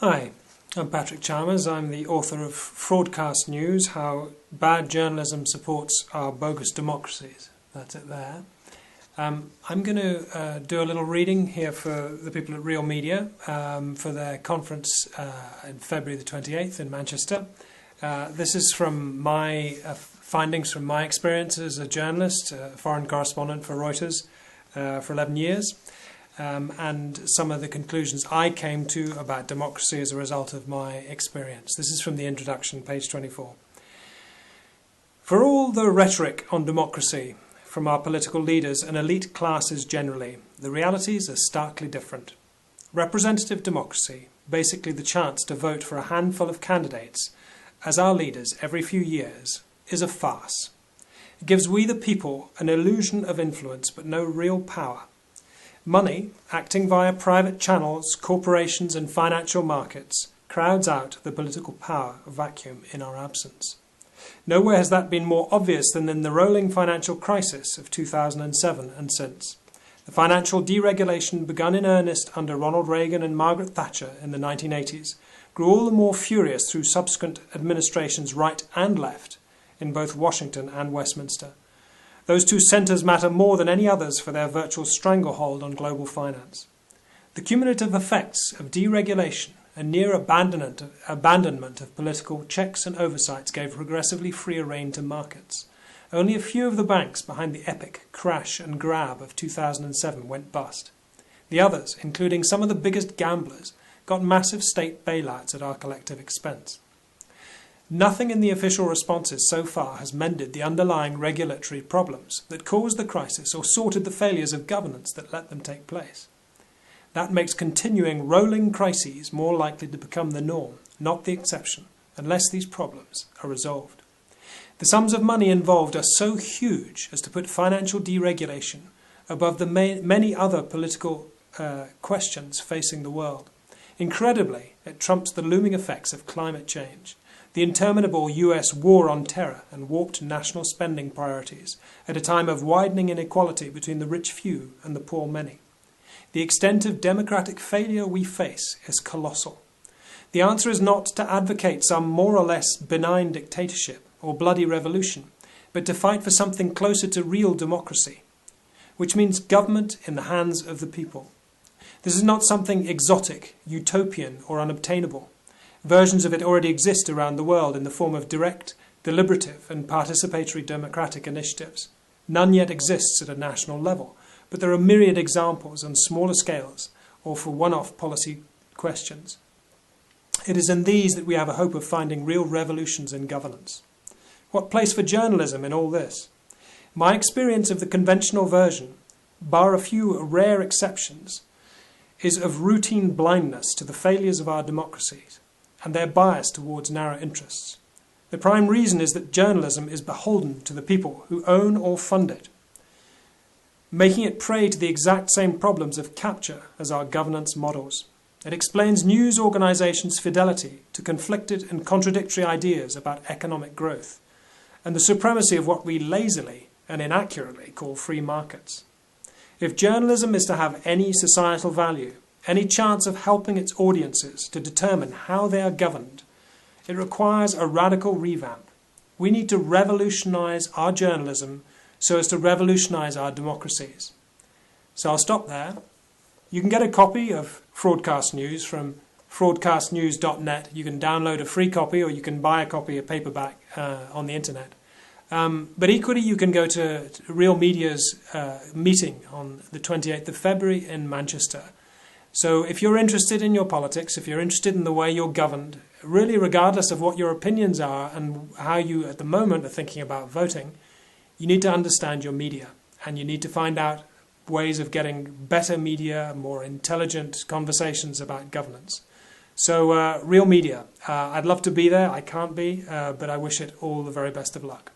Hi, I'm Patrick Chalmers. I'm the author of Fraudcast News, How Bad Journalism Supports Our Bogus Democracies. That's it there. I'm going to do a little reading here for the people at Real Media for their conference in February the 28th in Manchester. This is from my findings from my experience as a journalist, foreign correspondent for Reuters for 11 years. And some of the conclusions I came to about democracy as a result of my experience. This is from the introduction, page 24. For all the rhetoric on democracy from our political leaders and elite classes generally, the realities are starkly different. Representative democracy, basically the chance to vote for a handful of candidates as our leaders every few years, is a farce. It gives we the people an illusion of influence but no real power. Money, acting via private channels, corporations and financial markets, crowds out the political power vacuum in our absence. Nowhere has that been more obvious than in the rolling financial crisis of 2007 and since. The financial deregulation begun in earnest under Ronald Reagan and Margaret Thatcher in the 1980s grew all the more furious through subsequent administrations right and left in both Washington and Westminster. Those two centres matter more than any others for their virtual stranglehold on global finance. The cumulative effects of deregulation and near-abandonment of political checks and oversights gave progressively freer rein to markets. Only a few of the banks behind the epic crash and grab of 2007 went bust. The others, including some of the biggest gamblers, got massive state bailouts at our collective expense. Nothing in the official responses so far has mended the underlying regulatory problems that caused the crisis or sorted the failures of governance that let them take place. That makes continuing rolling crises more likely to become the norm, not the exception, unless these problems are resolved. The sums of money involved are so huge as to put financial deregulation above the many other political questions facing the world. Incredibly, it trumps the looming effects of climate change, the interminable US war on terror and warped national spending priorities at a time of widening inequality between the rich few and the poor many. The extent of democratic failure we face is colossal. The answer is not to advocate some more or less benign dictatorship or bloody revolution, but to fight for something closer to real democracy, which means government in the hands of the people. This is not something exotic, utopian or unobtainable. Versions of it already exist around the world in the form of direct, deliberative and participatory democratic initiatives. None yet exists at a national level, but there are myriad examples on smaller scales or for one-off policy questions. It is in these that we have a hope of finding real revolutions in governance. What place for journalism in all this? My experience of the conventional version, bar a few rare exceptions, is of routine blindness to the failures of our democracies and their bias towards narrow interests. The prime reason is that journalism is beholden to the people who own or fund it, making it prey to the exact same problems of capture as our governance models. It explains news organisations' fidelity to conflicted and contradictory ideas about economic growth and the supremacy of what we lazily and inaccurately call free markets. If journalism is to have any societal value, any chance of helping its audiences to determine how they are governed, it requires a radical revamp. We need to revolutionise our journalism so as to revolutionise our democracies. So I'll stop there. You can get a copy of Fraudcast News from fraudcastnews.net. You can download a free copy or you can buy a copy of paperback on the internet. But equally, you can go to Real Media's meeting on the 28th of February in Manchester. So if you're interested in your politics, if you're interested in the way you're governed, really regardless of what your opinions are and how you at the moment are thinking about voting, you need to understand your media and you need to find out ways of getting better media, more intelligent conversations about governance. So Real Media, I'd love to be there. I can't be, but I wish it all the very best of luck.